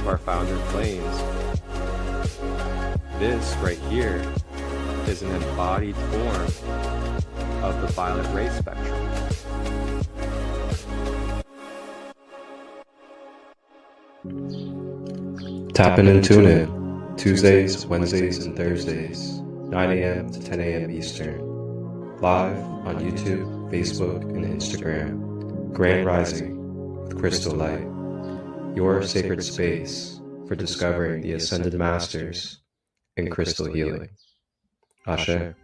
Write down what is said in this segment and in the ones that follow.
our founder planes. This right here is an embodied form of the violet ray spectrum. Tap in and tune in Tuesdays, Wednesdays, and Thursdays, 9 a.m. to 10 a.m. Eastern, live on YouTube, Facebook, and Instagram. Grand Rising with ChristoLight, your sacred space for discovering the Ascended Masters in crystal healing. Ashe.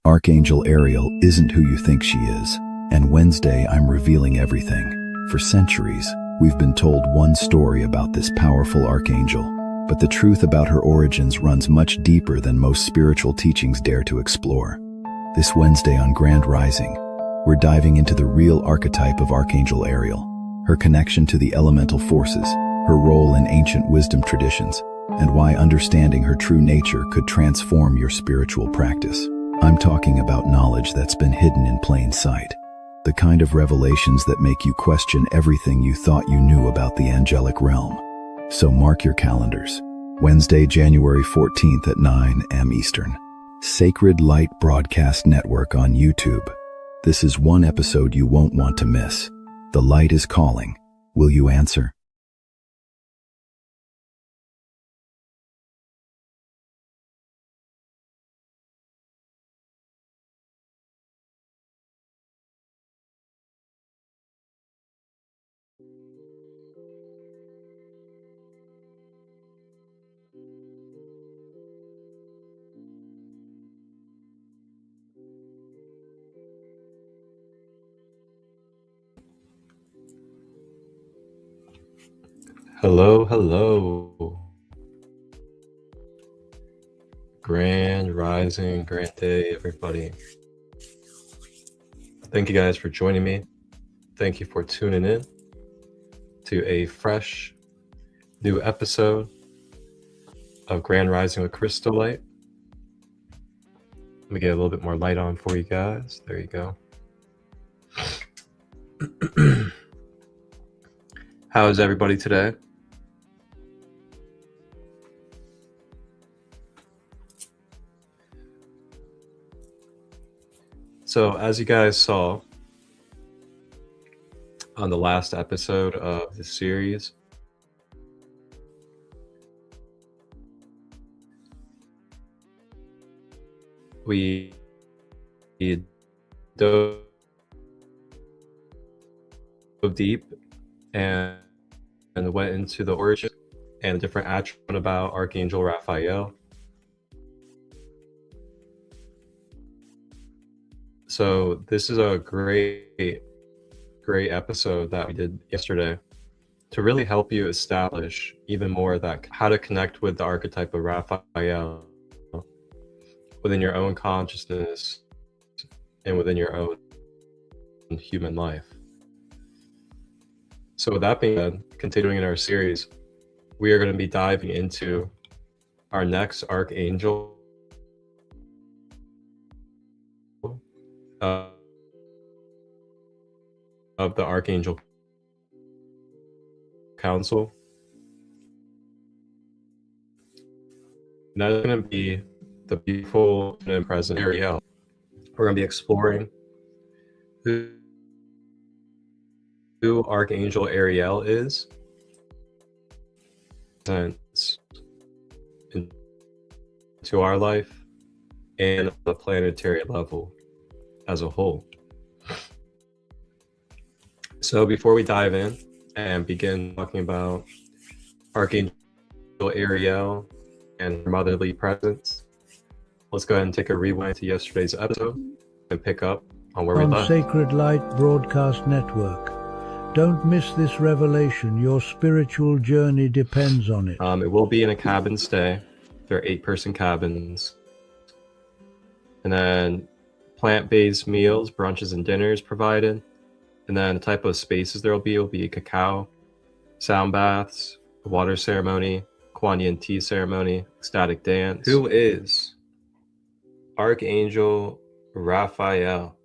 Archangel Ariel isn't who you think she is, and Wednesday I'm revealing everything. For centuries, we've been told one story about this powerful archangel, but the truth about her origins runs much deeper than most spiritual teachings dare to explore. This Wednesday on Grand Rising, we're diving into the real archetype of Archangel Ariel, her connection to the elemental forces, her role in ancient wisdom traditions, and why understanding her true nature could transform your spiritual practice. I'm talking about knowledge that's been hidden in plain sight. The kind of revelations that make you question everything you thought you knew about the angelic realm. So mark your calendars. Wednesday, January 14th at 9 a.m. Eastern. Sacred Light Broadcast Network on YouTube. This is one episode you won't want to miss. The light is calling. Will you answer? Hello, hello. Grand Rising, grand day, everybody. Thank you guys for joining me. Thank you for tuning in to a fresh new episode of Grand Rising with ChristoLight. Let me get a little bit more light on for you guys. There you go. How is everybody today? So as you guys saw on the last episode of the series, we dove deep and went into the origin and the different attributes about Archangel Raphael. So this is a great episode that we did yesterday to really help you establish even more that how to connect with the archetype of Raphael within your own consciousness and within your own human life. So with that being said, continuing in our series, we are going to be diving into our next archangel, of the Archangel Council. And that's going to be the beautiful and present Ariel. We're going to be exploring who Archangel Ariel is, into our life and the planetary level as a whole. So before we dive in and begin talking about Archangel Ariel and her motherly presence, let's go ahead and take a rewind to yesterday's episode and pick up on where we left. Sacred Light Broadcast Network. Don't miss this revelation. Your spiritual journey depends on it. It will be in a cabin stay. There are 8-person cabins. And then plant-based meals, brunches and dinners provided. And then the type of spaces there will be cacao, sound baths, a water ceremony, Kuan Yin tea ceremony, ecstatic dance. Who is Archangel Raphael?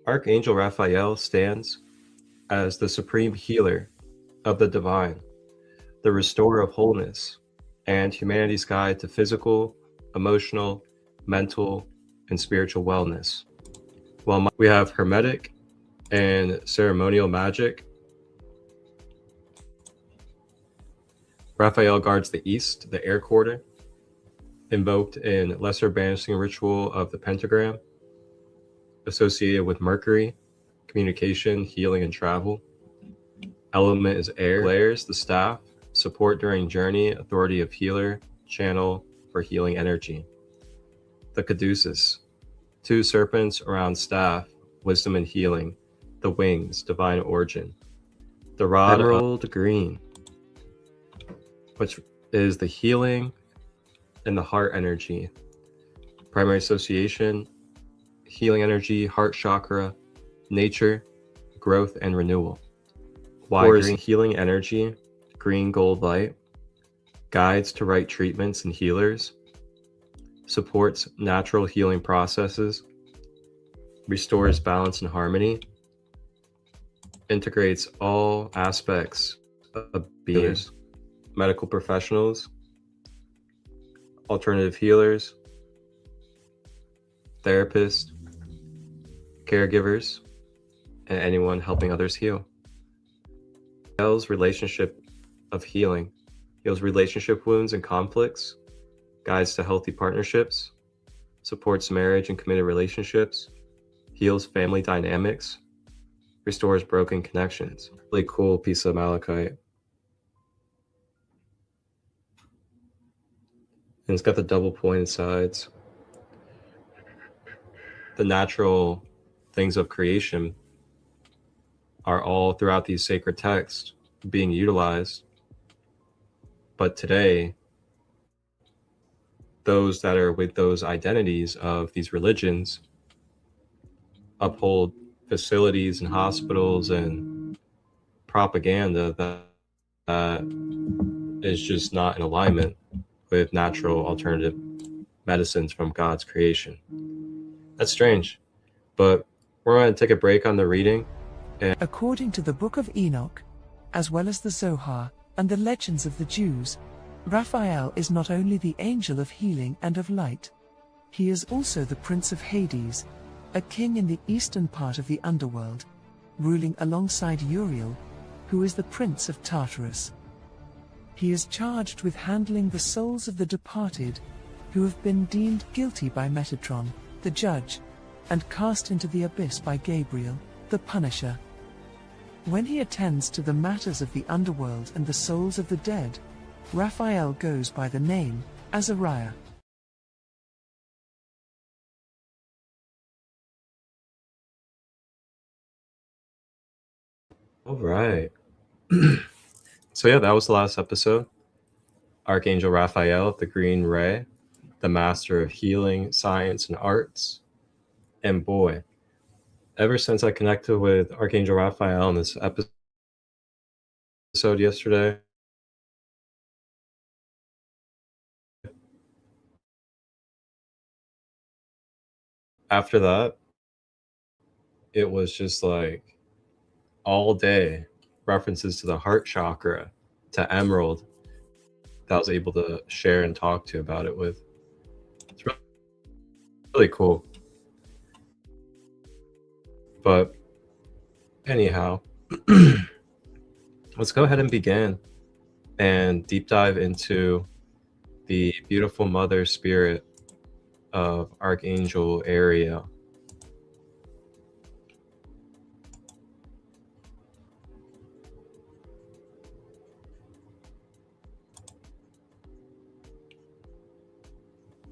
Archangel Raphael stands as the supreme healer of the divine, the restorer of wholeness, and humanity's guide to physical, emotional, mental, and spiritual wellness. While we have Hermetic and ceremonial magic, Raphael guards the East, the air quarter, invoked in lesser banishing ritual of the pentagram, associated with Mercury, communication, healing, and travel. Element is air. Glares, the staff, support during journey, authority of healer, channel for healing energy. The caduceus, 2 serpents around staff, wisdom and healing. The wings, divine origin. The rod, emerald green, which is the healing and the heart energy. Primary association, healing energy, heart chakra, nature, growth, and renewal. Why green? Healing energy, green gold light, guides to right treatments and healers, supports natural healing processes, restores balance and harmony, integrates all aspects of beings, medical professionals, alternative healers, therapists, caregivers, and anyone helping others heal. Heals relationship of healing, heals relationship wounds and conflicts, guides to healthy partnerships, supports marriage and committed relationships, heals family dynamics, restores broken connections. Really cool piece of malachite. And it's got the double pointed sides. The natural things of creation are all throughout these sacred texts being utilized. But today, those that are with those identities of these religions uphold facilities and hospitals and propaganda that is just not in alignment with natural alternative medicines from God's creation. That's strange, but we're going to take a break on the reading. According to the Book of Enoch, as well as the Zohar and the legends of the Jews, Raphael is not only the angel of healing and of light, he is also the prince of Hades, a king in the eastern part of the underworld, ruling alongside Uriel, who is the prince of Tartarus. He is charged with handling the souls of the departed, who have been deemed guilty by Metatron, the judge, and cast into the abyss by Gabriel, the punisher. When he attends to the matters of the underworld and the souls of the dead, Raphael goes by the name Azariah. All right. So yeah, that was the last episode. Archangel Raphael, the Green Ray, the master of healing, science, and arts. And boy, ever since I connected with Archangel Raphael in this episode yesterday, after that, it was just like all day references to the heart chakra, to emerald, that I was able to share and talk to about it with. It's really cool. But anyhow, let's go ahead and begin and deep dive into the beautiful mother spirit of Archangel Ariel.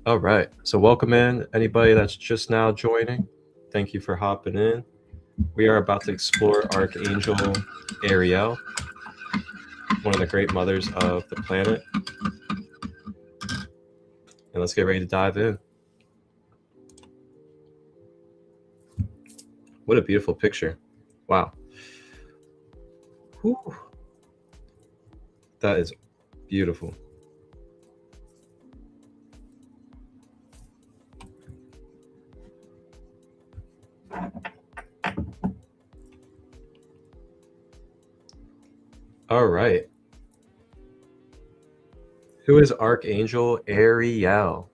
All right, so welcome in anybody that's just now joining. Thank you for hopping in. We are about to explore Archangel Ariel, one of the great mothers of the planet. And let's get ready to dive in. What a beautiful picture. Wow. Whew. That is beautiful. All right. Who is Archangel Ariel?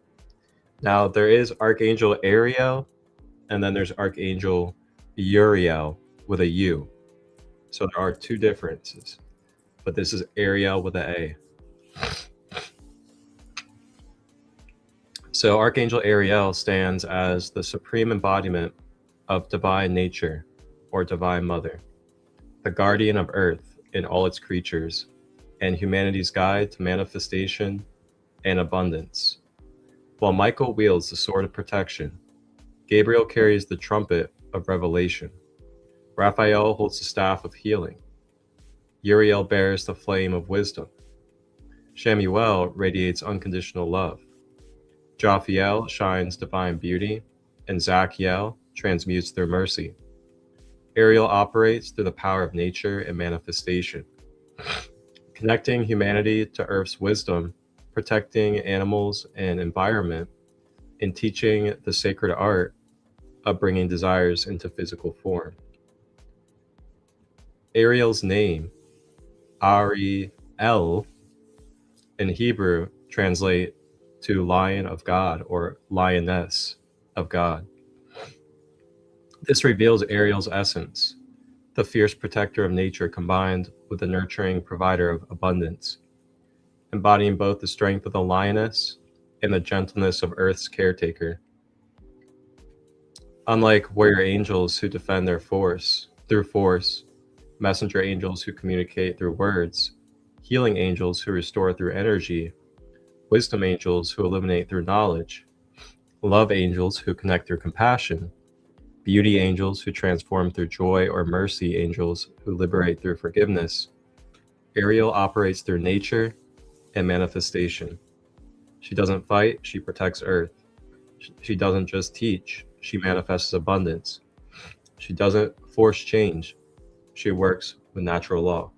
Now, there is Archangel Ariel, and then there's Archangel Uriel with a U. So there are two differences, but this is Ariel with an A. So Archangel Ariel stands as the supreme embodiment of divine nature, or divine mother, the guardian of earth and all its creatures, and humanity's guide to manifestation and abundance. While Michael wields the sword of protection, Gabriel carries the trumpet of revelation. Raphael holds the staff of healing. Uriel bears the flame of wisdom. Shamuel radiates unconditional love. Jophiel shines divine beauty, and Zachiel transmutes their mercy. Ariel operates through the power of nature and manifestation, connecting humanity to Earth's wisdom, protecting animals and environment, and teaching the sacred art of bringing desires into physical form. Ariel's name, Ariel, in Hebrew translate to Lion of God or Lioness of God. This reveals Ariel's essence, the fierce protector of nature combined with the nurturing provider of abundance, embodying both the strength of the lioness and the gentleness of Earth's caretaker. Unlike warrior angels who defend their force, messenger angels who communicate through words, healing angels who restore through energy, wisdom angels who illuminate through knowledge, love angels who connect through compassion, beauty angels who transform through joy, or mercy angels who liberate through forgiveness, Ariel operates through nature and manifestation. She doesn't fight, she protects Earth. She doesn't just teach, she manifests abundance. She doesn't force change, she works with natural law.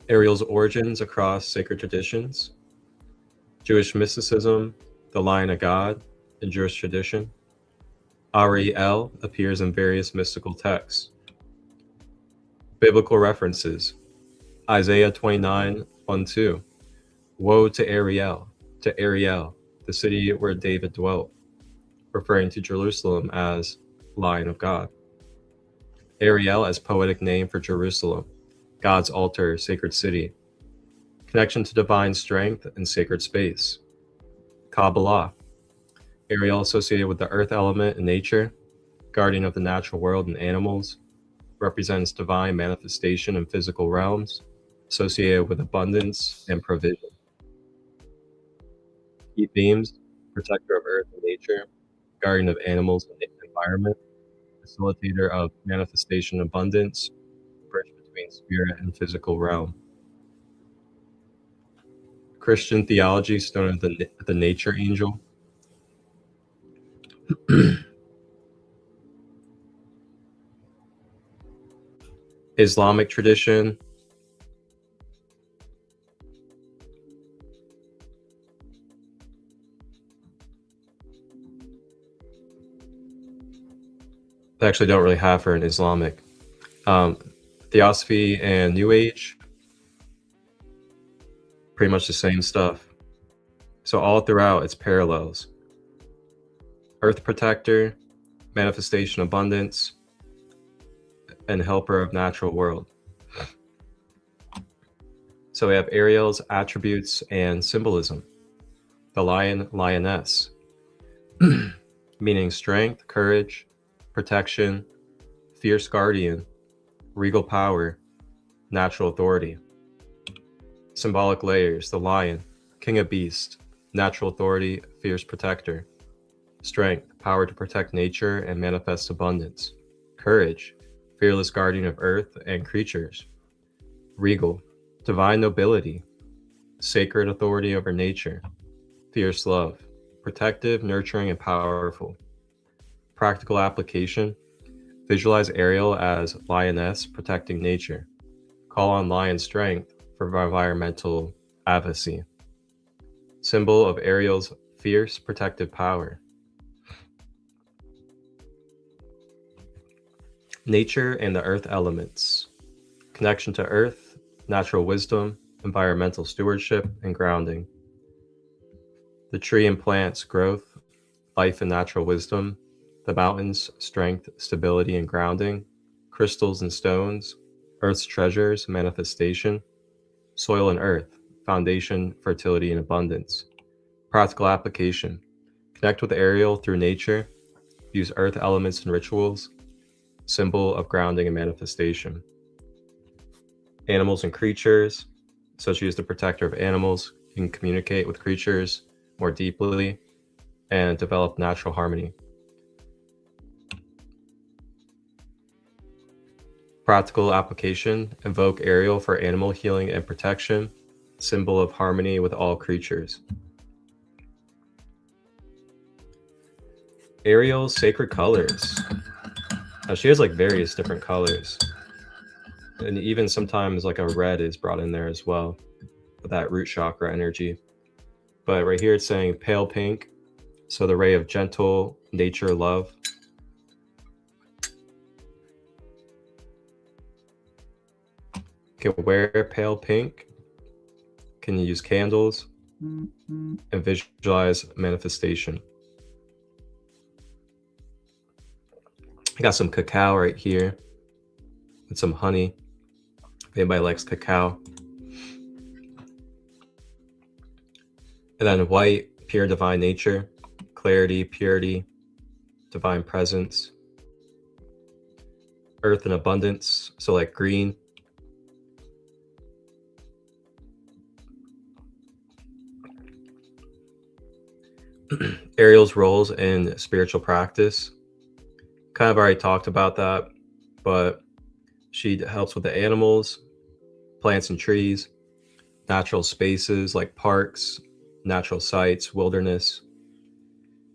Ariel's origins across sacred traditions: Jewish mysticism, the Lion of God, in Jewish tradition. Ariel appears in various mystical texts. Biblical references: Isaiah 29:1-2. Woe to Ariel, the city where David dwelt, referring to Jerusalem as Lion of God. Ariel as poetic name for Jerusalem, God's altar, sacred city. Connection to divine strength and sacred space. Kabbalah. Ariel associated with the earth element and nature, guardian of the natural world and animals, represents divine manifestation in physical realms, associated with abundance and provision. Key themes: protector of earth and nature, guardian of animals and the environment, facilitator of manifestation and abundance, bridge between spirit and physical realm. Christian theology is known as the nature angel. Islamic tradition. They actually don't really have her in Islamic. Theosophy and New Age, pretty much the same stuff. So all throughout, it's parallels. Earth protector, manifestation abundance, and helper of natural world. So we have Ariel's attributes and symbolism. The lion, lioness, meaning strength, courage, protection, fierce guardian, regal power, natural authority. Symbolic layers: the lion, king of beasts, natural authority, fierce protector. Strength, power to protect nature and manifest abundance. Courage, fearless guardian of earth and creatures. Regal, divine nobility, sacred authority over nature. fierce love, protective, nurturing, and powerful. Practical application: visualize Ariel as lioness protecting nature. Call on lion strength for environmental advocacy. Symbol of Ariel's fierce protective power. Nature and the earth elements. Connection to earth, natural wisdom, environmental stewardship, and grounding. The tree and plants, growth, life and natural wisdom. The mountains, strength, stability, and grounding. Crystals and stones, earth's treasures, manifestation. Soil and earth, foundation, fertility, and abundance. Practical application: connect with Ariel through nature. Use earth elements and rituals. Symbol of grounding and manifestation. Animals and creatures. So she is the protector of animals. You can communicate with creatures more deeply and develop natural harmony. Practical application: invoke Ariel for animal healing and protection. Symbol of harmony with all creatures. Ariel's sacred colors. Now she has like various different colors. And even sometimes like a red is brought in there as well, with that root chakra energy. But right here it's saying pale pink, so the ray of gentle nature love. You can wear pale pink. Can you use candles and visualize manifestation? I got some cacao right here and some honey. If anybody likes cacao. And then white, pure divine nature, clarity, purity, divine presence. Earth and abundance, so like green. Ariel's roles in spiritual practice. Kind of already talked about that, but she helps with the animals, plants and trees, natural spaces like parks, natural sites, wilderness.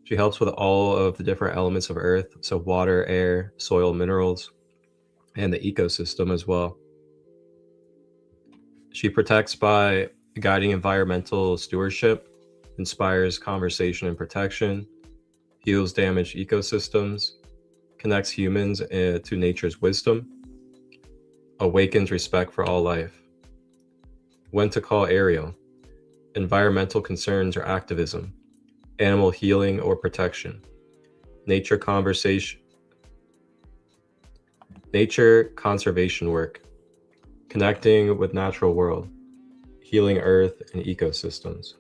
She helps with all of the different elements of earth, so water, air, soil, minerals, and the ecosystem as well. She protects by guiding environmental stewardship, inspires conversation and protection, heals damaged ecosystems, connects humans to nature's wisdom, awakens respect for all life. When to call Ariel: environmental concerns or activism, animal healing or protection, nature conservation work, connecting with natural world, healing earth and ecosystems.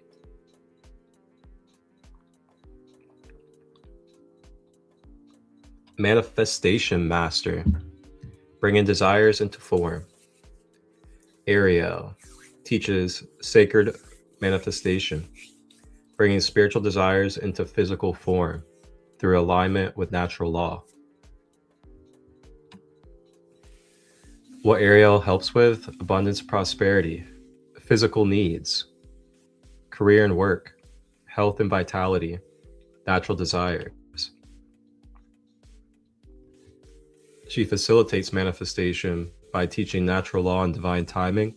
Manifestation master, bringing desires into form. Ariel teaches sacred manifestation, bringing spiritual desires into physical form through alignment with natural law. What Ariel helps with: abundance, prosperity, physical needs, career and work, health and vitality, natural desires. She facilitates manifestation by teaching natural law and divine timing,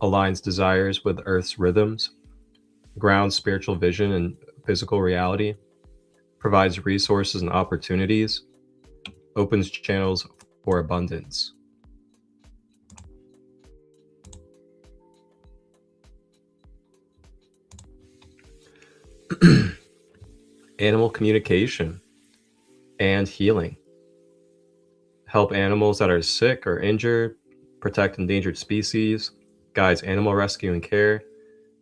aligns desires with Earth's rhythms, grounds spiritual vision and physical reality, provides resources and opportunities, opens channels for abundance. Animal communication and healing. Help animals that are sick or injured, protect endangered species, guides animal rescue and care,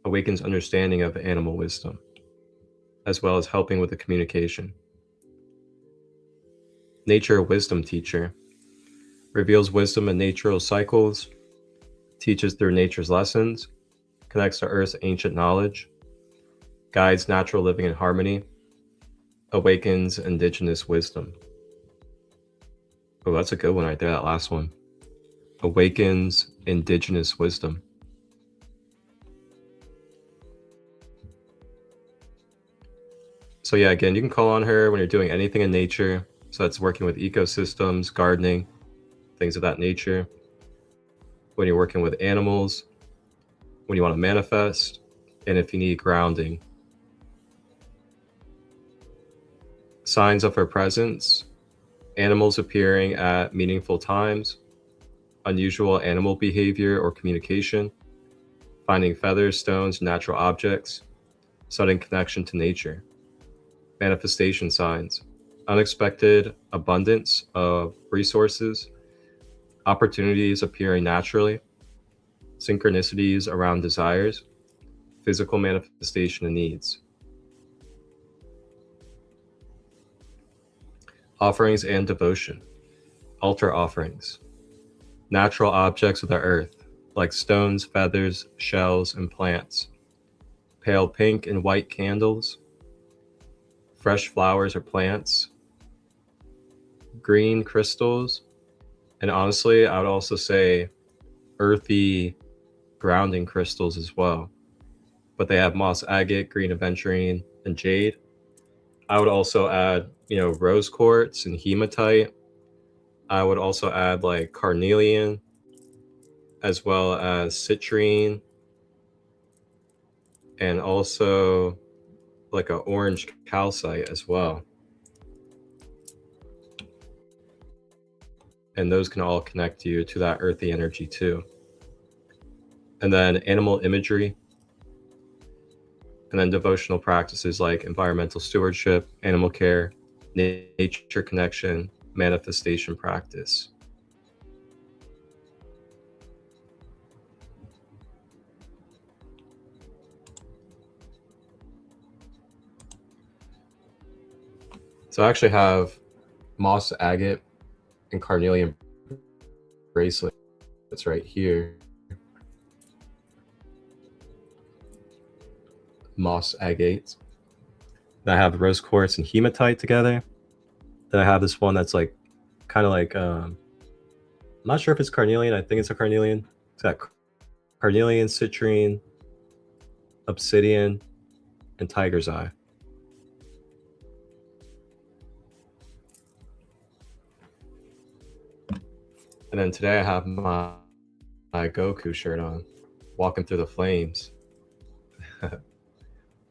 awakens understanding of animal wisdom, as well as helping with the communication. Nature wisdom teacher, reveals wisdom in natural cycles, teaches through nature's lessons, connects to Earth's ancient knowledge, guides natural living in harmony, awakens indigenous wisdom. Oh, that's a good one right there, that last one. Awakens indigenous wisdom. So yeah, again, you can call on her when you're doing anything in nature. So that's working with ecosystems, gardening, things of that nature. When you're working with animals, when you want to manifest, and if you need grounding. Signs of her presence: animals appearing at meaningful times, unusual animal behavior or communication, finding feathers, stones, natural objects, sudden connection to nature. Manifestation signs: unexpected abundance of resources, opportunities appearing naturally, synchronicities around desires, physical manifestation and needs. Offerings and devotion: altar offerings, natural objects of the earth, like stones, feathers, shells, and plants, pale pink and white candles, fresh flowers or plants, green crystals, and honestly, I would also say earthy grounding crystals as well. But they have moss agate, green aventurine, and jade. I would also add, rose quartz and hematite. I would also add like carnelian, as well as citrine, and also like an orange calcite as well. And those can all connect you to that earthy energy too. And then animal imagery, and then devotional practices like environmental stewardship, animal care, nature connection, manifestation practice. So I actually have moss agate and carnelian bracelet that's right here. Moss agate. Then I have rose quartz and hematite together. Then I have this one that's like kind of like I'm not sure if it's carnelian. I think it's a carnelian. It's got carnelian, citrine, obsidian, and tiger's eye. And then today I have my Goku shirt on, walking through the flames.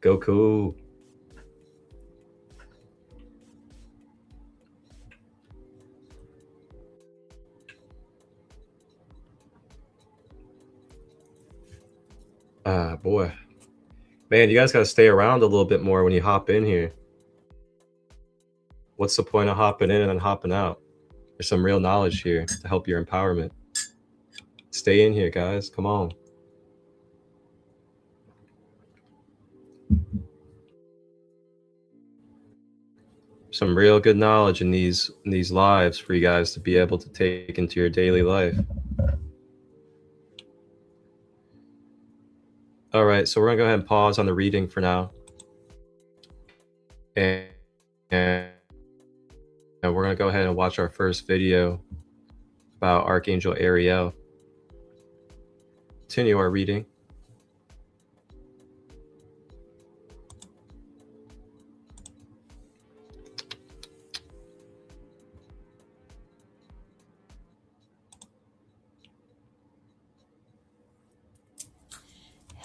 Goku. Ah, boy. Man, you guys got to stay around a little bit more when you hop in here. What's the point of hopping in and then hopping out? There's some real knowledge here to help your empowerment. Stay in here, guys. Come on. Some real good knowledge in these lives for you guys to be able to take into your daily life. All right, so we're gonna go ahead and pause on the reading for now, and we're gonna go ahead and watch our first video about Archangel Ariel. Continue our reading.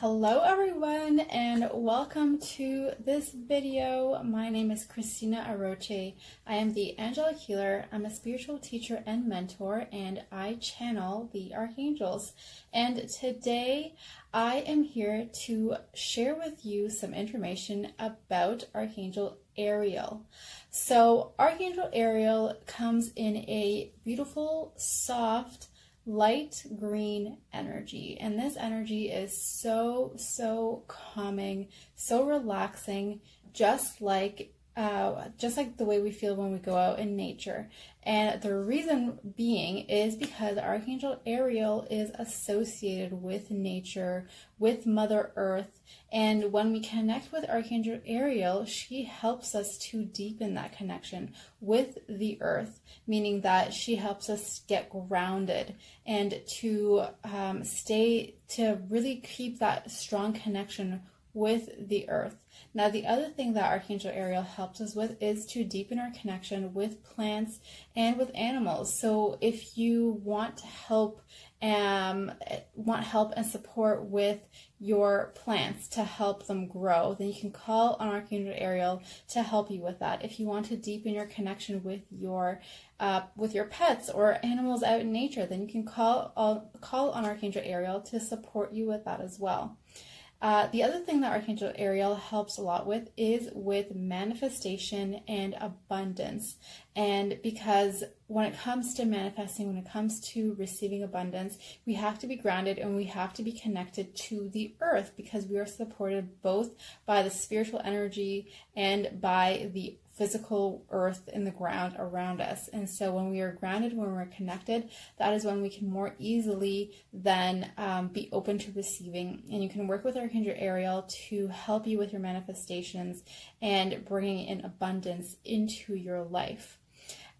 Hello everyone and welcome to this video. My name is Christina Aroche. I am the angelic healer. I'm a spiritual teacher and mentor, and I channel the archangels. And today I am here to share with you some information about Archangel Ariel. So Archangel Ariel comes in a beautiful, soft, light green energy, and this energy is so calming, so relaxing, just like the way we feel when we go out in nature. And the reason being is because Archangel Ariel is associated with nature, with Mother Earth, and when we connect with Archangel Ariel, she helps us to deepen that connection with the earth, meaning that she helps us get grounded and to really keep that strong connection with the earth. Now, the other thing that Archangel Ariel helps us with is to deepen our connection with plants and with animals. So if you want help and support with your plants to help them grow, then you can call on Archangel Ariel to help you with that. If you want to deepen your connection with your pets or animals out in nature, then you can call on Archangel Ariel to support you with that as well. The other thing that Archangel Ariel helps a lot with is with manifestation and abundance. And because when it comes to manifesting, when it comes to receiving abundance, we have to be grounded and we have to be connected to the earth, because we are supported both by the spiritual energy and by the physical earth in the ground around us. And so when we are grounded, when we're connected, that is when we can more easily then be open to receiving. And you can work with Archangel Ariel to help you with your manifestations and bringing in abundance into your life.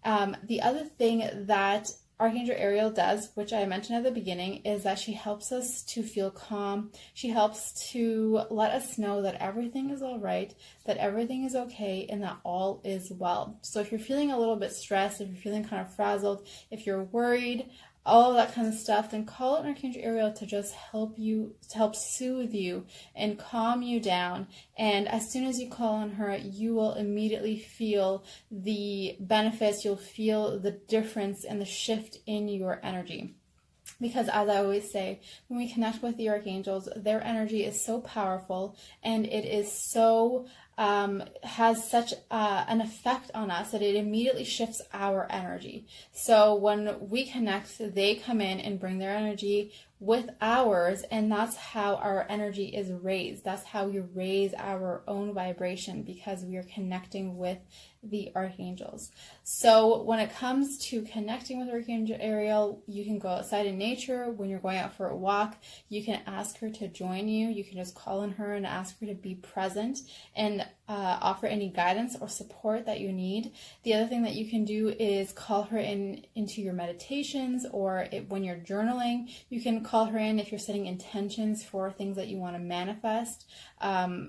The other thing that Archangel Ariel does, which I mentioned at the beginning, is that she helps us to feel calm. She helps to let us know that everything is all right, that everything is okay, and that all is well. So if you're feeling a little bit stressed, if you're feeling kind of frazzled, if you're worried, all of that kind of stuff, then call on Archangel Ariel to just help you, to help soothe you and calm you down. And as soon as you call on her, you will immediately feel the benefits, you'll feel the difference and the shift in your energy. Because as I always say, when we connect with the archangels, their energy is so powerful and it is so has such an effect on us that it immediately shifts our energy. So when we connect, they come in and bring their energy with ours, and that's how our energy is raised. That's how we raise our own vibration, because we are connecting with the archangels. So when it comes to connecting with Archangel Ariel, you can go outside in nature. When you're going out for a walk, you can ask her to join you. You can just call on her and ask her to be present and offer any guidance or support that you need. The other thing that you can do is call her into your meditations, or when you're journaling, you can call her in if you're setting intentions for things that you want to manifest,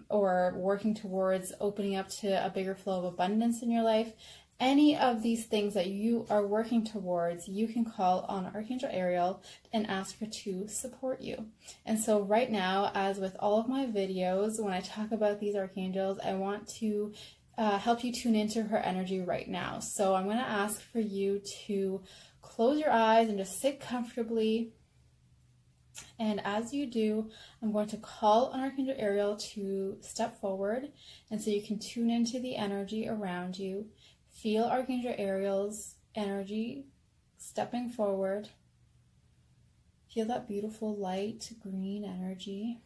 or working towards opening up to a bigger flow of abundance in your life. Any of these things that you are working towards, you can call on Archangel Ariel and ask her to support you. And so right now, as with all of my videos, when I talk about these archangels, I want to help you tune into her energy right now. So I'm going to ask for you to close your eyes and just sit comfortably. And as you do, I'm going to call on Archangel Ariel to step forward, and so you can tune into the energy around you. Feel Archangel Ariel's energy stepping forward. Feel that beautiful light green energy.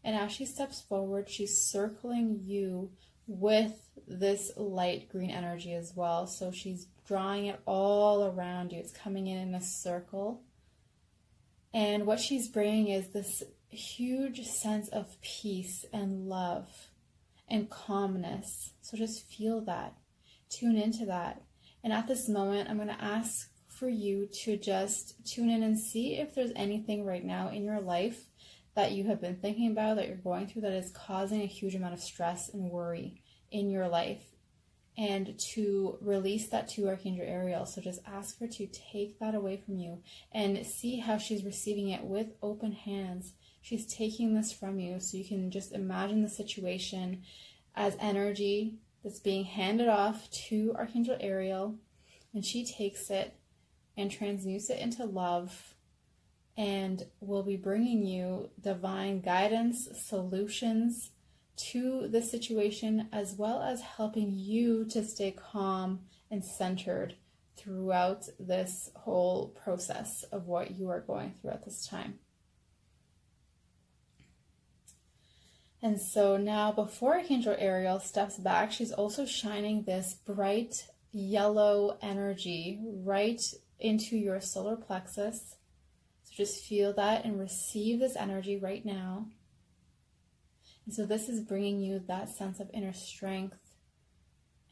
And as she steps forward, she's circling you with this light green energy as well. So she's drawing it all around you. It's coming in a circle. And what she's bringing is this huge sense of peace and love and calmness. So just feel that, tune into that. And at this moment, I'm going to ask for you to just tune in and see if there's anything right now in your life that you have been thinking about, that you're going through, that is causing a huge amount of stress and worry in your life, and to release that to Archangel Ariel. So just ask her to take that away from you and see how she's receiving it with open hands. She's taking this from you, so you can just imagine the situation as energy that's being handed off to Archangel Ariel, and she takes it and transmutes it into love, and will be bringing you divine guidance, solutions to this situation, as well as helping you to stay calm and centered throughout this whole process of what you are going through at this time. And so now, before Archangel Ariel steps back, she's also shining this bright yellow energy right into your solar plexus. So just feel that and receive this energy right now. And so this is bringing you that sense of inner strength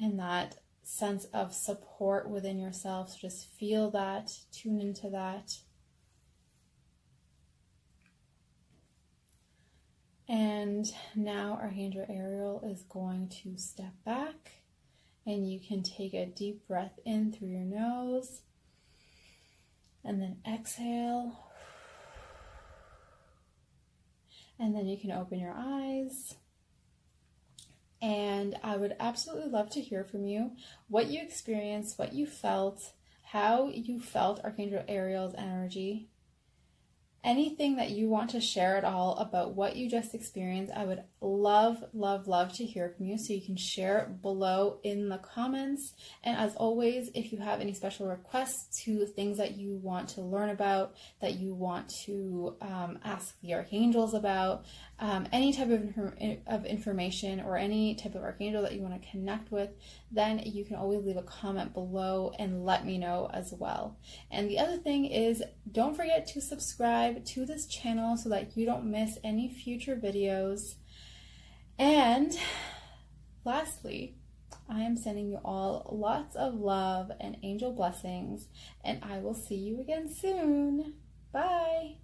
and that sense of support within yourself. So just feel that, tune into that. And now Archangel Ariel is going to step back, and you can take a deep breath in through your nose and then exhale. And then you can open your eyes. And I would absolutely love to hear from you, what you experienced, what you felt, how you felt Archangel Ariel's energy. Anything that you want to share at all about what you just experienced, I would love, love, love to hear from you. So you can share it below in the comments. And as always, if you have any special requests to things that you want to learn about, that you want to ask the archangels about, any type of information or any type of archangel that you want to connect with, then you can always leave a comment below and let me know as well. And the other thing is, don't forget to subscribe to this channel so that you don't miss any future videos. And lastly, I am sending you all lots of love and angel blessings, and I will see you again soon. Bye.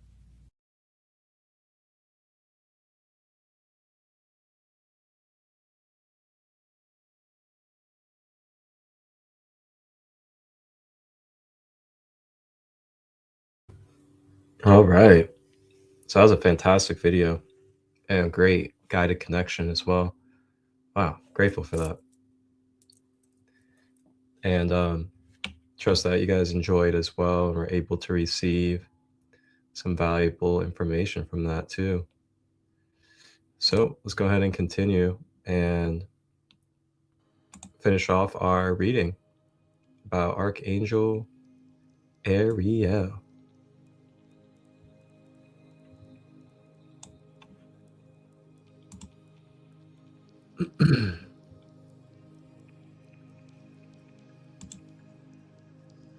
All right. So that was a fantastic video and a great guided connection as well. Wow, grateful for that. And trust that you guys enjoyed as well and were able to receive some valuable information from that too. So let's go ahead and continue and finish off our reading about Archangel Ariel.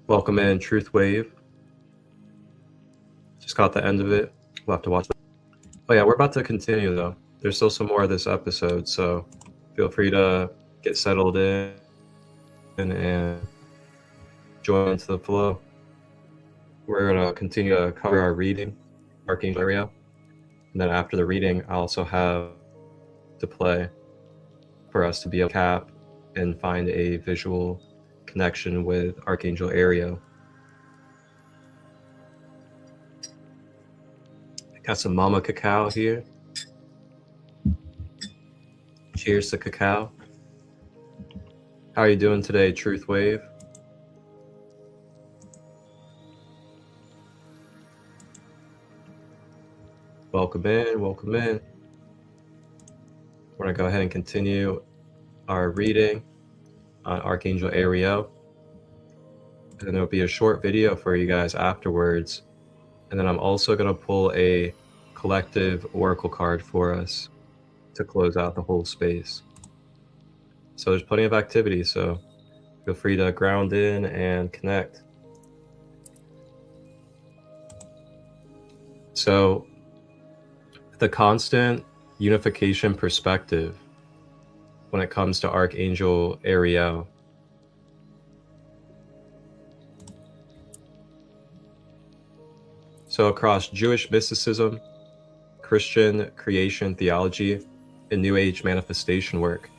Welcome in, Truth Wave. Just caught the end of it. We'll have to watch it. Oh yeah, we're about to continue though. There's still some more of this episode, so feel free to get settled in and join into the flow. We're going to continue to cover our reading, Archangel Ariel. And then after the reading, I also have to play for us to be able to cap and find a visual connection with Archangel Ariel. I got some mama cacao here. Cheers to cacao. How are you doing today, Truth Wave? Welcome in, welcome in. We're going to go ahead and continue our reading on Archangel Ariel. And then there'll be a short video for you guys afterwards. And then I'm also going to pull a collective oracle card for us to close out the whole space. So there's plenty of activity, so feel free to ground in and connect. So the constant unification perspective when it comes to Archangel Ariel. So across Jewish mysticism, Christian creation theology, and New Age manifestation work,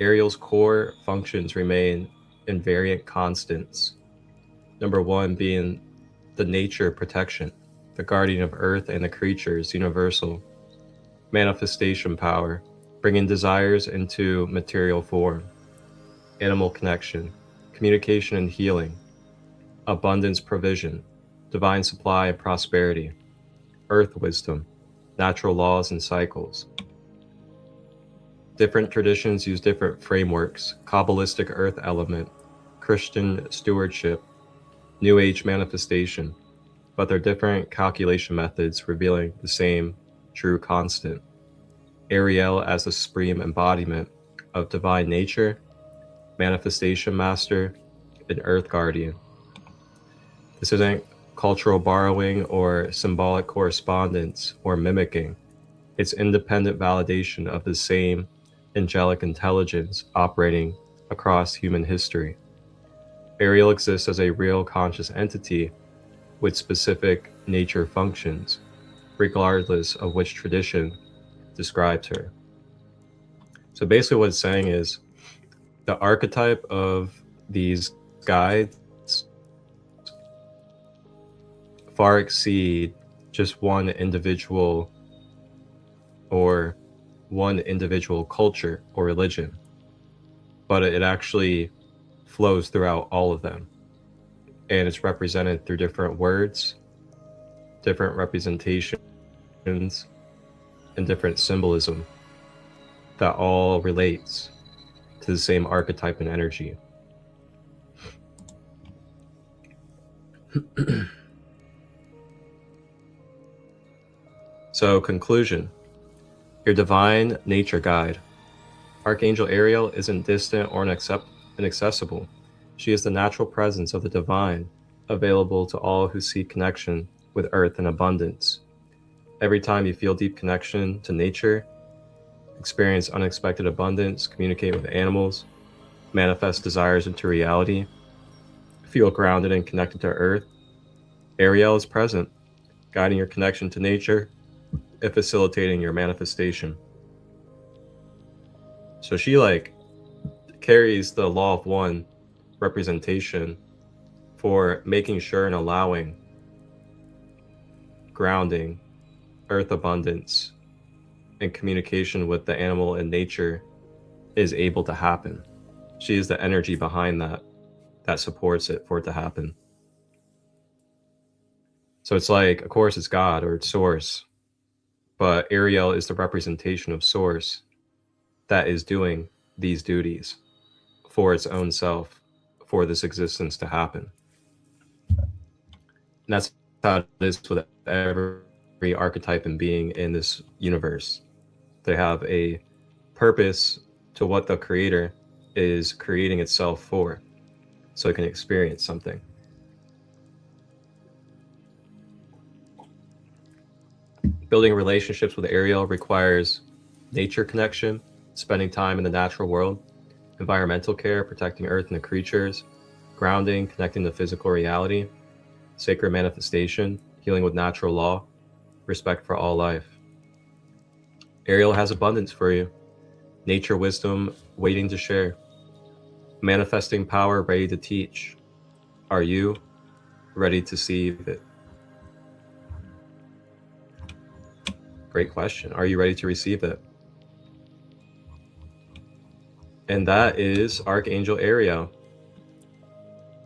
Ariel's core functions remain invariant constants. Number one being the nature protection, the guardian of earth and the creatures, universal. Manifestation power, bringing desires into material form. Animal connection, communication and healing. Abundance provision, divine supply and prosperity. Earth wisdom, natural laws and cycles. Different traditions use different frameworks: Kabbalistic earth element, Christian stewardship, New Age manifestation, but they're different calculation methods revealing the same true constant. Ariel as the supreme embodiment of divine nature, manifestation master, and earth guardian. This isn't cultural borrowing or symbolic correspondence or mimicking. It's independent validation of the same angelic intelligence operating across human history. Ariel exists as a real conscious entity with specific nature functions, regardless of which tradition describes her. So basically what it's saying is the archetype of these guides far exceed just one individual or one individual culture or religion, but it actually flows throughout all of them. And it's represented through different words, different representations, and different symbolism that all relates to the same archetype and energy. So, conclusion. Your divine nature guide. Archangel Ariel isn't distant or inaccessible. She is the natural presence of the divine, available to all who seek connection with earth and abundance. Every time you feel deep connection to nature, experience unexpected abundance, communicate with animals, manifest desires into reality, feel grounded and connected to earth, Ariel is present, guiding your connection to nature and facilitating your manifestation. So she carries the law of one representation for making sure and allowing grounding, earth abundance, and communication with the animal and nature is able to happen. She is the energy behind that supports it for it to happen. So it's of course it's God or it's source, but Ariel is the representation of source that is doing these duties for its own self, for this existence to happen. And that's how it is with every archetype and being in this universe. They have a purpose to what the creator is creating itself for, so it can experience something. Building relationships with Ariel requires nature connection, spending time in the natural world, environmental care, protecting earth and the creatures, grounding, connecting to physical reality, sacred manifestation, healing with natural law, respect for all life. Ariel has abundance for you, nature wisdom waiting to share, manifesting power ready to teach. Are you ready to see it? Great question. Are you ready to receive it? And that is Archangel Ariel,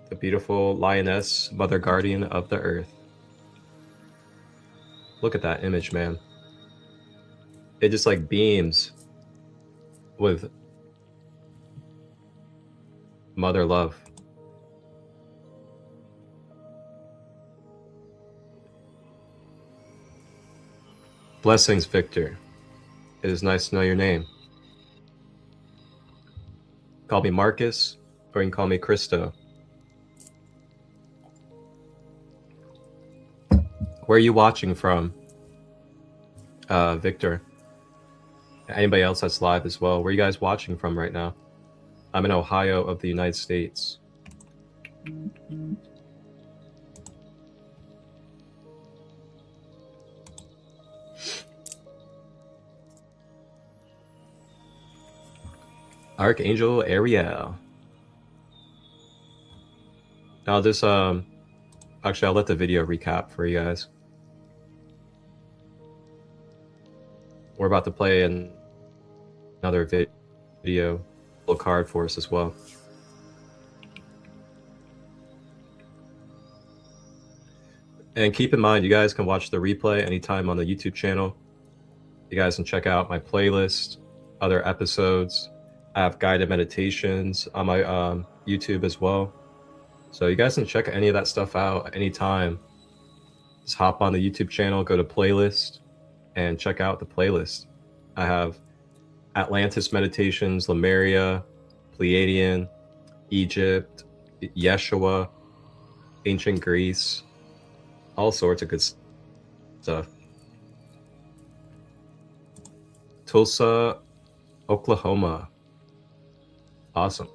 the beautiful lioness, mother guardian of the earth. Look at that image, man. It just beams with mother love. Blessings, Victor. It is nice to know your name. Call me Marcus, or you can call me Christo. Where are you watching from, Victor? Anybody else that's live as well? Where are you guys watching from right now? I'm in Ohio of the United States. Archangel Ariel. Now this actually I'll let the video recap for you guys. We're about to play another video, little card for us as well. And keep in mind, you guys can watch the replay anytime on the YouTube channel. You guys can check out my playlist, other episodes. I have guided meditations on my YouTube as well. So you guys can check any of that stuff out anytime. Just hop on the YouTube channel, go to playlist, and check out the playlist. I have Atlantis meditations, Lemuria, Pleiadian, Egypt, Yeshua, ancient Greece, all sorts of good stuff. Tulsa, Oklahoma. Awesome.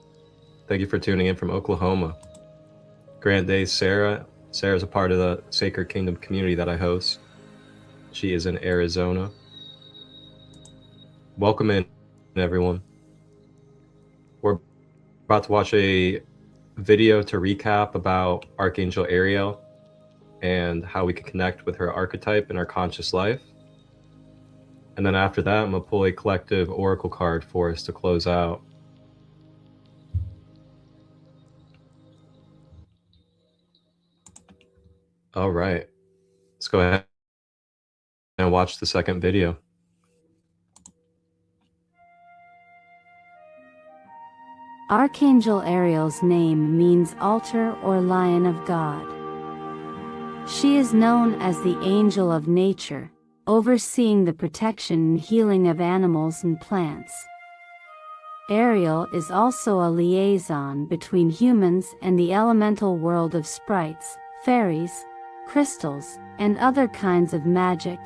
Thank you for tuning in from Oklahoma. Grand Day, Sarah. Sarah's a part of the Sacred Kingdom community that I host. She is in Arizona. Welcome in, everyone. We're about to watch a video to recap about Archangel Ariel and how we can connect with her archetype in our conscious life. And then after that, I'm going to pull a collective oracle card for us to close out. All right, let's go ahead and watch the second video. Archangel Ariel's name means altar or lion of God. She is known as the angel of nature, overseeing the protection and healing of animals and plants. Ariel is also a liaison between humans and the elemental world of sprites, fairies, crystals, and other kinds of magic.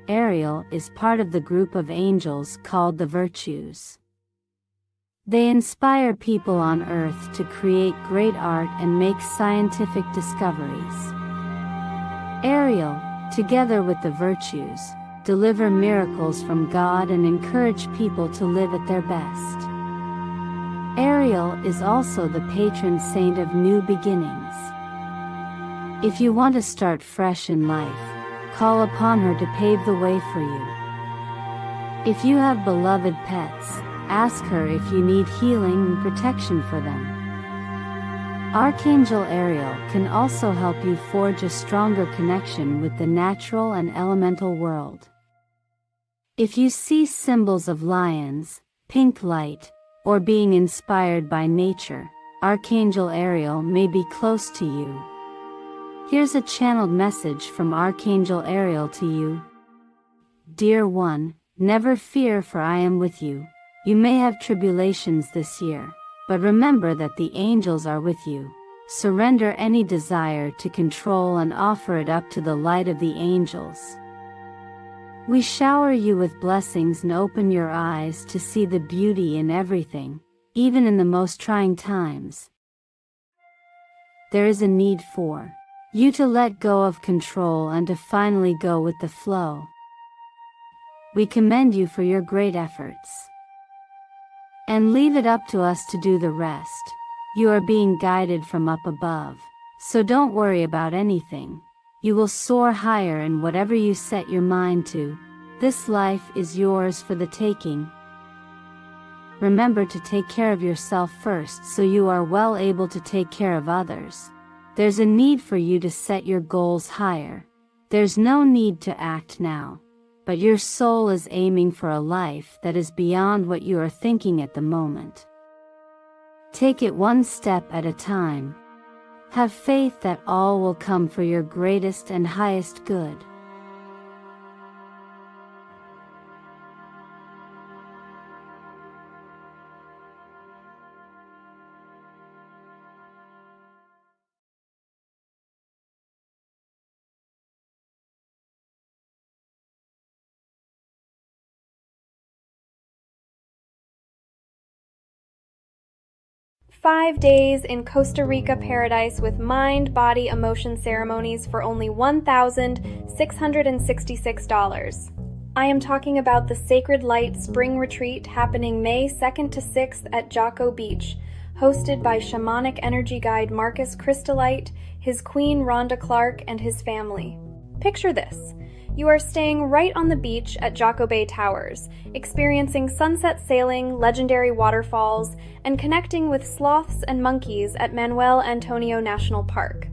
Ariel is part of the group of angels called the Virtues. They inspire people on Earth to create great art and make scientific discoveries. Ariel, together with the Virtues, deliver miracles from God and encourage people to live at their best. Ariel is also the patron saint of new beginnings. If you want to start fresh in life, call upon her to pave the way for you. If you have beloved pets, ask her if you need healing and protection for them. Archangel Ariel can also help you forge a stronger connection with the natural and elemental world. If you see symbols of lions, pink light, or being inspired by nature, Archangel Ariel may be close to you. Here's a channeled message from Archangel Ariel to you. Dear one, never fear, for I am with you. You may have tribulations this year, but remember that the angels are with you. Surrender any desire to control and offer it up to the light of the angels. We shower you with blessings and open your eyes to see the beauty in everything, even in the most trying times. There is a need for you to let go of control and to finally go with the flow. We commend you for your great efforts. And leave it up to us to do the rest. You are being guided from up above, so don't worry about anything. You will soar higher in whatever you set your mind to. This life is yours for the taking. Remember to take care of yourself first so you are well able to take care of others. There's a need for you to set your goals higher. There's no need to act now. But your soul is aiming for a life that is beyond what you are thinking at the moment. Take it one step at a time. Have faith that all will come for your greatest and highest good. Five days in Costa Rica paradise with mind, body, emotion ceremonies for only $1,666. I am talking about the Sacred Light Spring Retreat happening May 2nd to 6th at Jocko Beach, hosted by shamanic energy guide Marcus ChristoLight, his queen Rhonda Clark, and his family. Picture this. You are staying right on the beach at Jocko Bay Towers, experiencing sunset sailing, legendary waterfalls, and connecting with sloths and monkeys at Manuel Antonio National Park.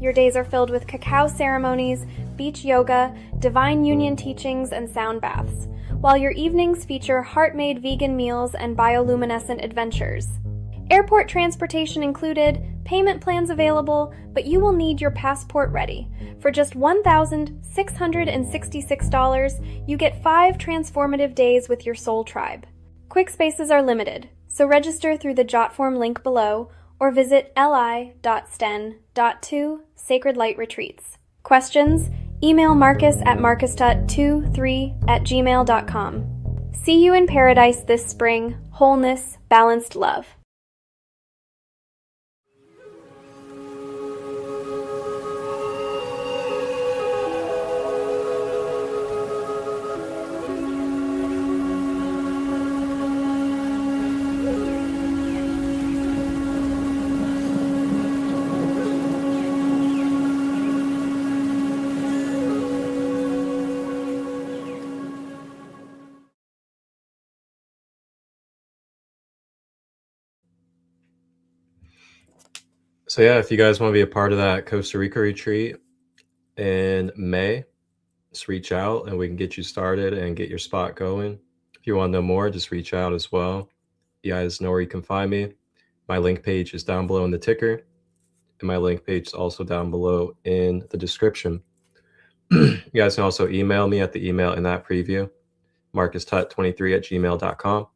Your days are filled with cacao ceremonies, beach yoga, divine union teachings, and sound baths, while your evenings feature heart-made vegan meals and bioluminescent adventures. Airport transportation included, payment plans available, but you will need your passport ready. For just $1,666, you get 5 transformative days with your soul tribe. Quick spaces are limited, so register through the Jotform link below or visit li.sten.2 Sacred Light Retreats. Questions? Email marcus@marcus.23@gmail.com. See you in paradise this spring. Wholeness, balanced love. So yeah, if you guys want to be a part of that Costa Rica retreat in May, just reach out and we can get you started and get your spot going. If you want to know more, just reach out as well. You guys know where you can find me. My link page is down below in the ticker, and my link page is also down below in the description. You guys can also email me at the email in that preview, marcustut23@gmail.com.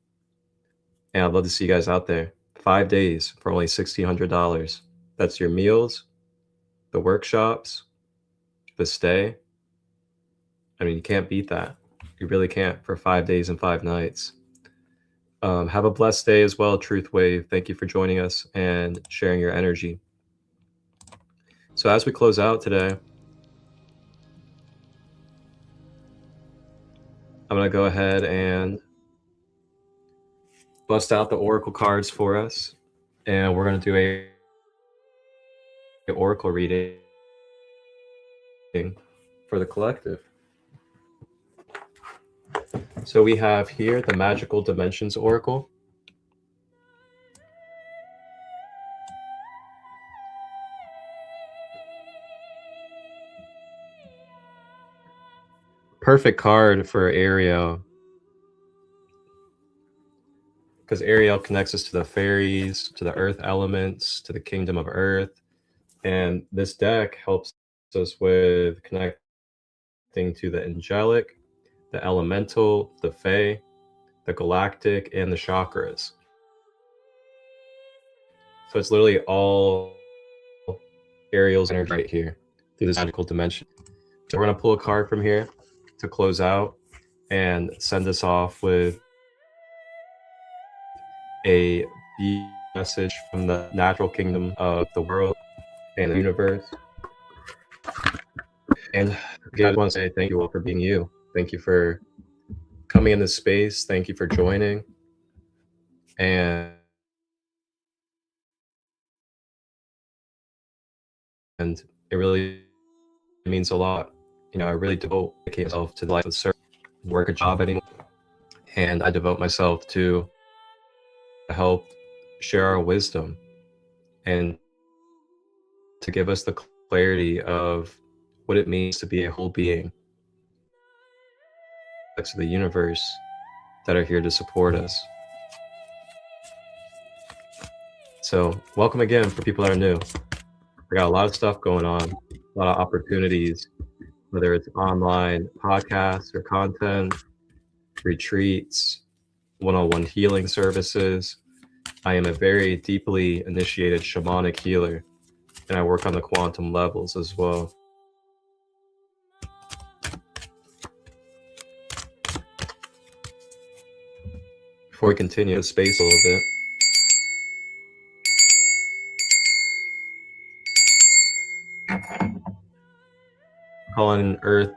And I'd love to see you guys out there. 5 days for only $1,600. That's your meals, the workshops, the stay. I mean, you can't beat that. You really can't for 5 days and 5 nights. Have a blessed day as well, Truth Wave. Thank you for joining us and sharing your energy. So as we close out today, I'm going to go ahead and bust out the oracle cards for us, and we're going to do a oracle reading for the collective. So we have here the Magical Dimensions Oracle. Perfect card for Ariel, because Ariel connects us to the fairies, to the earth elements, to the kingdom of earth. And this deck helps us with connecting to the angelic, the elemental, the fae, the galactic, and the chakras. So it's literally all Ariel's energy right here through this magical dimension. So we're going to pull a card from here to close out and send us off with a message from the natural kingdom of the world and the universe. And again, I just want to say thank you all for being you. Thank you for coming in this space. Thank you for joining. And it really means a lot. You know, I really devote myself to the life of service, work a job anymore, and I devote myself to help share our wisdom and to give us the clarity of what it means to be a whole being. Of the universe that are here to support us. So welcome again for people that are new. We got a lot of stuff going on, a lot of opportunities, whether it's online podcasts or content, retreats, one-on-one healing services. I am a very deeply initiated shamanic healer, and I work on the quantum levels as well. Before we continue the space a little bit, calling Earth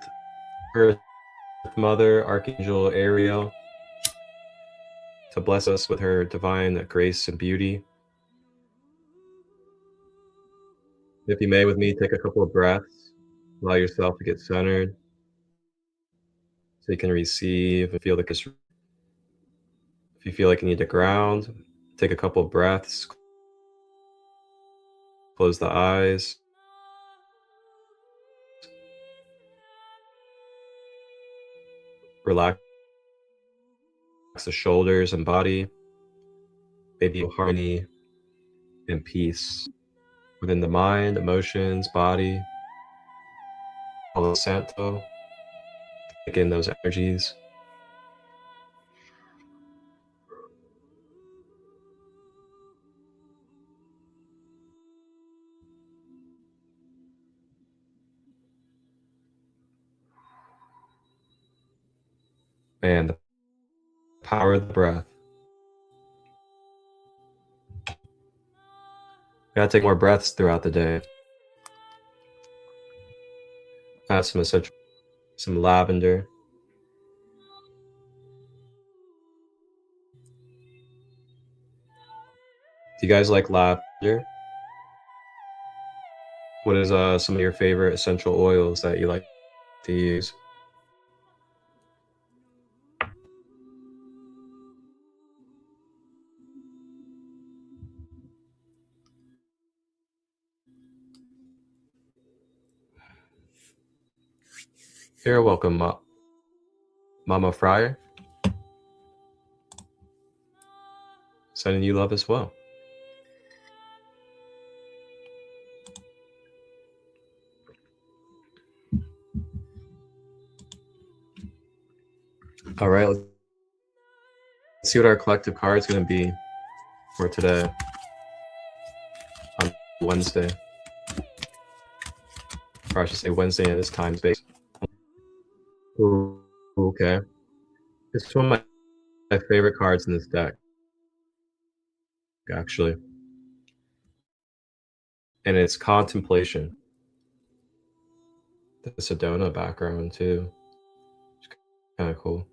Mother, Archangel Ariel, to bless us with her divine grace and beauty. If you may, with me, take a couple of breaths, allow yourself to get centered so you can receive and feel the. If you feel like you need to ground, take a couple of breaths, close the eyes. Relax the shoulders and body, maybe harmony and peace within the mind, emotions, body, Palo Santo, take in those energies. And the power of the breath. We gotta take more breaths throughout the day. Add some essential, some lavender. Do you guys like lavender? What is some of your favorite essential oils that you like to use? You're welcome, Mama Friar. Sending you love as well. All right, let's see what our collective card is going to be for today on Wednesday. Or I should say Wednesday in this time space. Ooh, okay. This is one of my favorite cards in this deck, actually. And it's contemplation. The Sedona background too. It's kind of cool.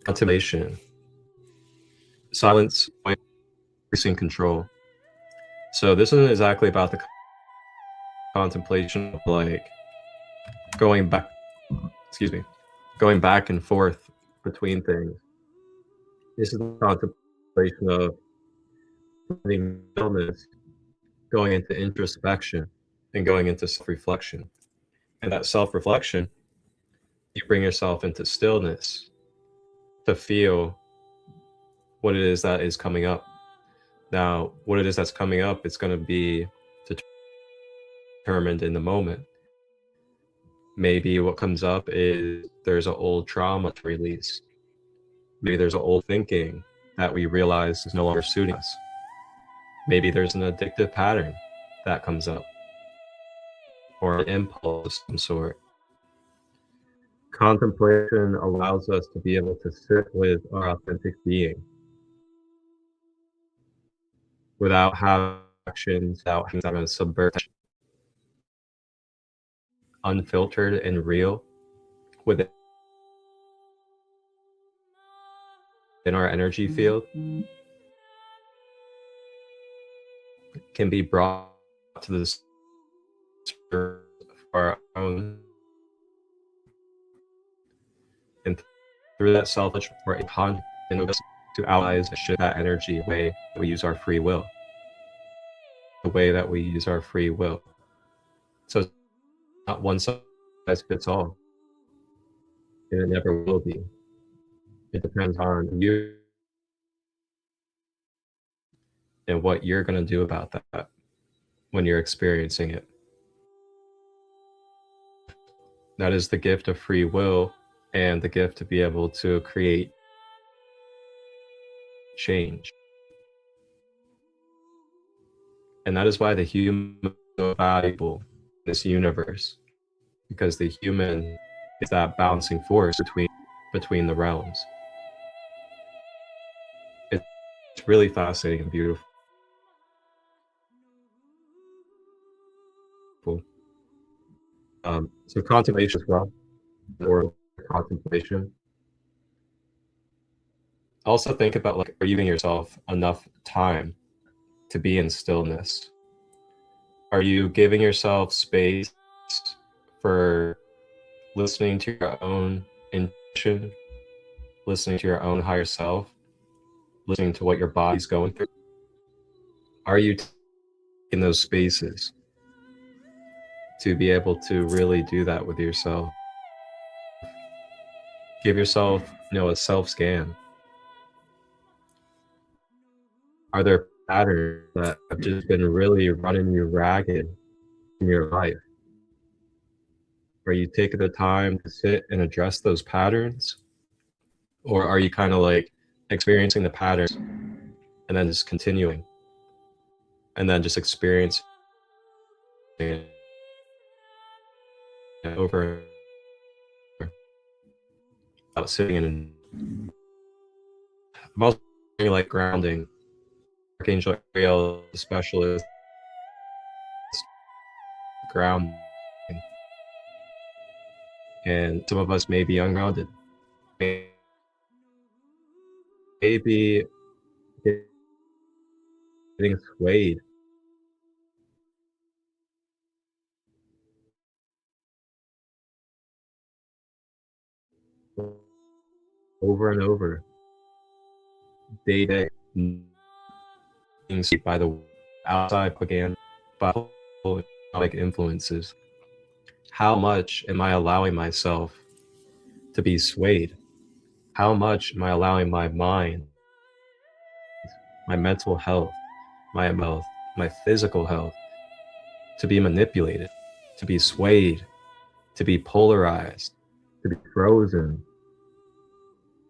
Contemplation. Silence, increasing control. So this isn't exactly about the contemplation of like going back and forth between things. This is the contemplation of finding stillness, going into introspection, and going into self-reflection. And that self-reflection, you bring yourself into stillness to feel what it is that is coming up. Now, what it is that's coming up, it's going to be determined in the moment. Maybe what comes up is there's an old trauma to release. Maybe there's an old thinking that we realize is no longer suiting us. Maybe there's an addictive pattern that comes up, or an impulse of some sort. Contemplation allows us to be able to sit with our authentic being without having actions, without having to subvert, unfiltered and real within our energy field can be brought to this for our own, and through that selfish or a con to allies shift that energy way that we use our free will. The way that we use our free will. So it's not one size fits all. And it never will be. It depends on you and what you're going to do about that when you're experiencing it. That is the gift of free will and the gift to be able to create change. And that is why the human is so valuable in this universe, because the human is that balancing force between the realms. It's really fascinating and beautiful. So contemplation as well, or contemplation. Also think about, like, are you giving yourself enough time to be in stillness? Are you giving yourself space for listening to your own intuition, listening to your own higher self, listening to what your body's going through? Are you in those spaces to be able to really do that with yourself? Give yourself, a self-scan. Are there patterns that have just been really running you ragged in your life? Are you taking the time to sit and address those patterns? Or are you kind of like experiencing the patterns and then just continuing and then just experiencing it over without sitting in? I'm also like grounding. Archangel Ariel, the specialist, grounding. And some of us may be ungrounded. Maybe getting swayed. Over and over, day to day. swayed by the outside propaganda, by economic influences? How much am I allowing myself to be swayed? How much am I allowing my mind, my mental health, my physical health to be manipulated, to be swayed, to be polarized, to be frozen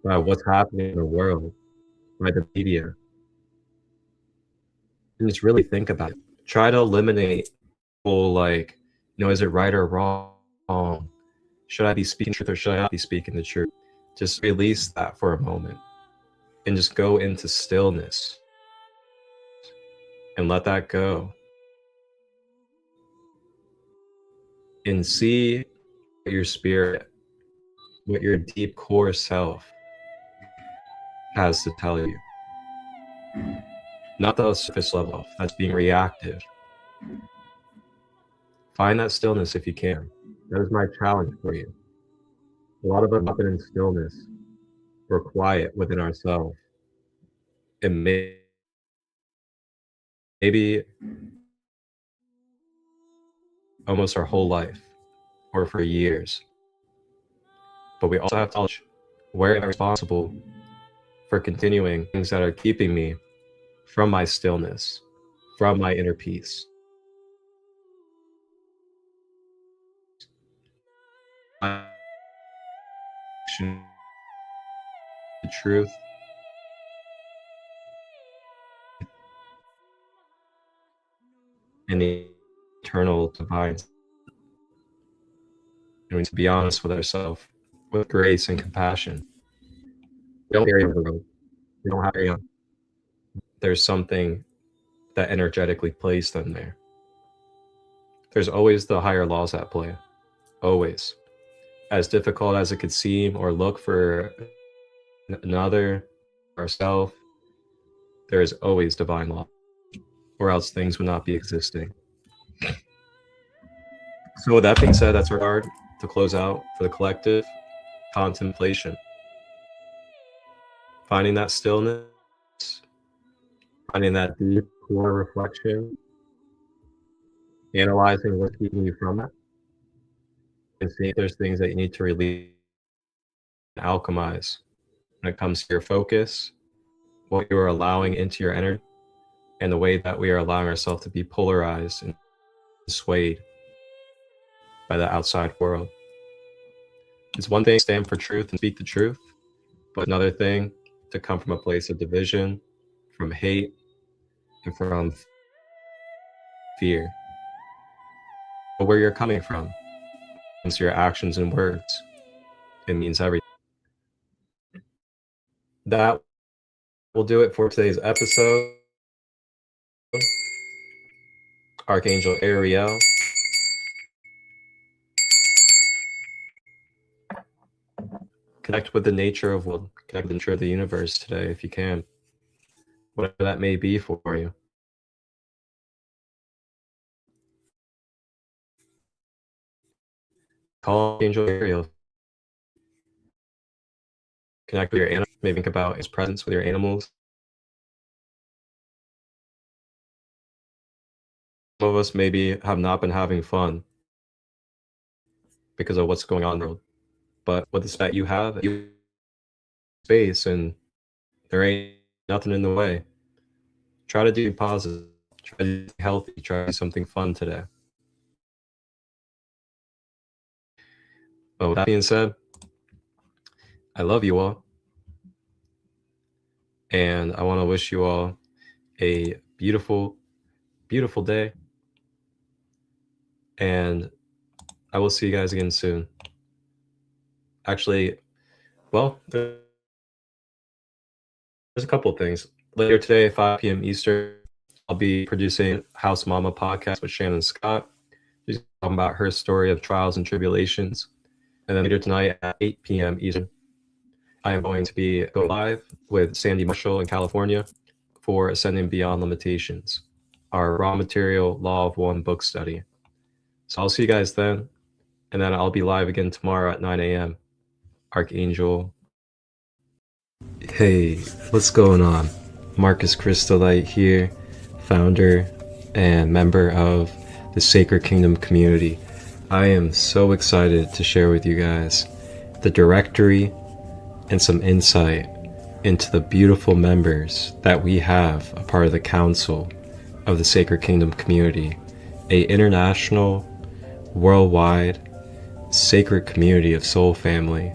by what's happening in the world, by the media? And just really think about it. Try to eliminate whole, like, is it right or wrong? Should I be speaking truth or should I not be speaking the truth? Just release that for a moment and just go into stillness and let that go. And see what your spirit, what your deep core self has to tell you. Not the surface level that's being reactive. Find that stillness if you can. That is my challenge for you. A lot of us have been in stillness or quiet within ourselves. And maybe almost our whole life or for years. But we also have to knowledge where am I responsible for continuing things that are keeping me from my stillness, from my inner peace. The truth and the eternal divine. And to be honest with ourselves, with grace and compassion. We don't carry on the road. We don't have to carry on. There's something that energetically placed them there. There's always the higher laws at play. Always. As difficult as it could seem or look for another, ourselves, there is always divine law, or else things would not be existing. So with that being said, that's our card to close out for the collective contemplation. Finding that stillness, finding that deep core reflection, analyzing what's keeping you from it, and seeing if there's things that you need to release and alchemize when it comes to your focus, what you are allowing into your energy, and the way that we are allowing ourselves to be polarized and swayed by the outside world. It's one thing to stand for truth and speak the truth, but another thing to come from a place of division, from hate, and from fear. But where you're coming from, it's your actions and words. It means everything. That will do it for today's episode. Archangel Ariel. Connect with the nature of world, connect with the nature of the universe today if you can. Whatever that may be for you. Call Archangel Ariel. Connect with your animals. Maybe think about his presence with your animals. Some of us maybe have not been having fun because of what's going on in the world. But with the space you have, you space, and there ain't nothing in the way. Try to do positive. Try to be healthy. Try to do something fun today. But with that being said, I love you all. And I want to wish you all a beautiful, beautiful day. And I will see you guys again soon. Actually, well, there's a couple of things. Later today at 5 p.m. Eastern, I'll be producing House Mama podcast with Shannon Scott. She's talking about her story of trials and tribulations. And then later tonight at 8 p.m. Eastern, I am going to go live with Sandy Marshall in California for Ascending Beyond Limitations, our raw material law of one book study. So I'll see you guys then. And then I'll be live again tomorrow at 9 a.m. Archangel. Hey, what's going on? Marcus ChristoLight here, founder and member of the Sacred Kingdom community. I am so excited to share with you guys the directory and some insight into the beautiful members that we have a part of the council of the Sacred Kingdom community, a international, worldwide, sacred community of soul family,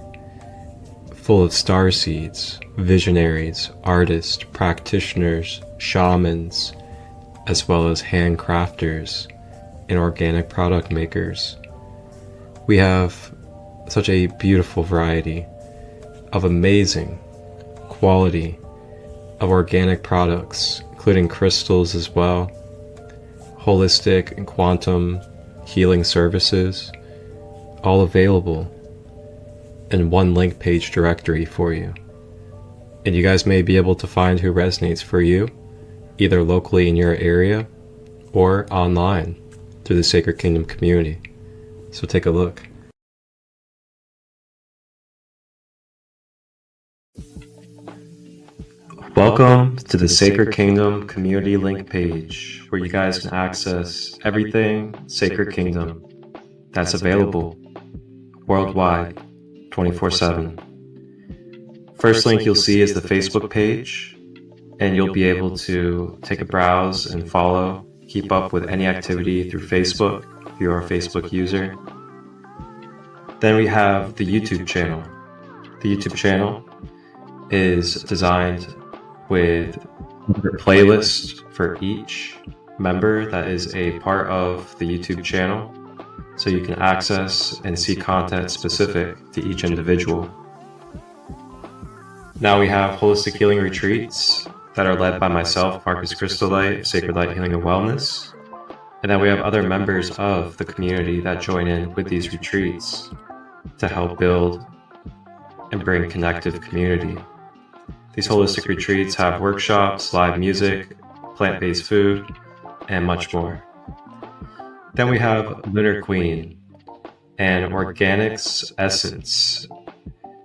full of star seeds, visionaries, artists, practitioners, shamans, as well as handcrafters and organic product makers. We have such a beautiful variety of amazing quality of organic products, including crystals as well, holistic and quantum healing services, all available in one link page directory for you. And you guys may be able to find who resonates for you, either locally in your area or online through the Sacred Kingdom community. So take a look. Welcome to the Sacred Kingdom community link page, where you guys can access everything Sacred Kingdom that's available worldwide 24/7. First link you'll see is the Facebook page, and you'll be able to take a browse and follow, keep up with any activity through Facebook if you're a Facebook user. Then we have the YouTube channel. The YouTube channel is designed with a playlist for each member that is a part of the YouTube channel, so you can access and see content specific to each individual. Now we have holistic healing retreats that are led by myself, Marcus ChristoLight of Sacred Light Healing and Wellness. And then we have other members of the community that join in with these retreats to help build and bring connective community. These holistic retreats have workshops, live music, plant-based food, and much more. Then we have Lunar Queen and Organics Essence.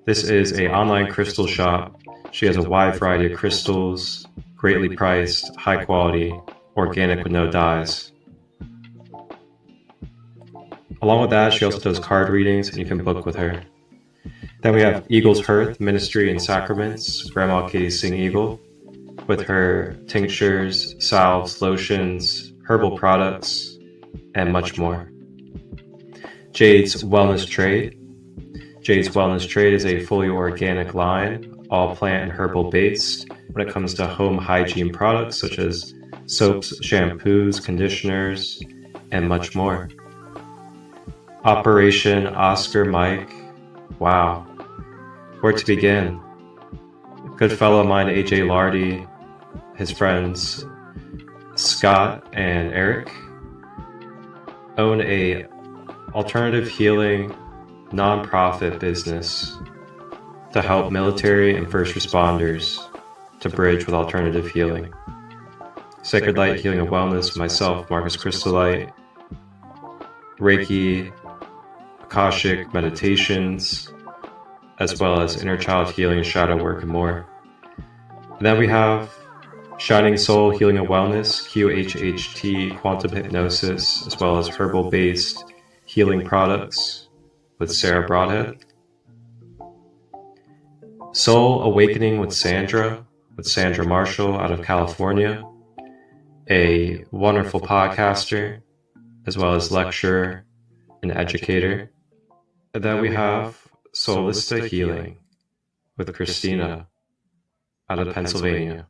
This is an online crystal shop. She has a wide variety of crystals, greatly priced, high quality, organic with no dyes. Along with that, she also does card readings, and you can book with her. Then we have Eagle's Hearth Ministry and Sacraments, Grandma Kitty Sing Eagle, with her tinctures, salves, lotions, herbal products, and much more. Jade's Wellness Trade. Jade's Wellness Trade is a fully organic line, all plant and herbal based when it comes to home hygiene products such as soaps, shampoos, conditioners, and much more. Operation Oscar Mike. Wow. Where to begin? A good fellow of mine, AJ Lardy, his friends Scott and Eric, own a alternative healing nonprofit business to help military and first responders to bridge with alternative healing. Sacred Light Healing and Wellness, myself, Marcus ChristoLight, Reiki, Akashic meditations, as well as inner child healing, shadow work, and more. And then we have Shining Soul Healing and Wellness, QHHT quantum hypnosis, as well as herbal-based healing products with Sarah Broadhead. Soul Awakening with Sandra Marshall out of California, a wonderful podcaster, as well as lecturer and educator. And then we have Soulista Healing with Christina out of Pennsylvania.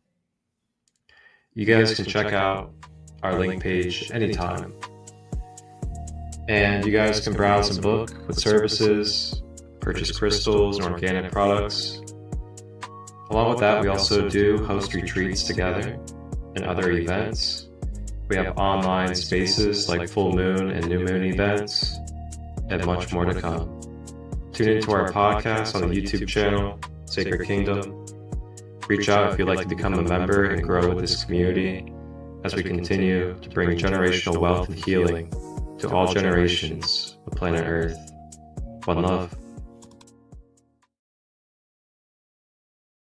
You guys can check out our link page anytime. And you guys can browse and book with services, purchase crystals and organic products. Along with that, we also do host retreats together and other events. We have online spaces like full moon and new moon events, and much more to come. Tune into our podcast on the YouTube channel, Sacred Kingdom. Reach out if you'd like to become a member and grow with this community as we continue to bring generational wealth and healing to all generations of planet Earth. One love.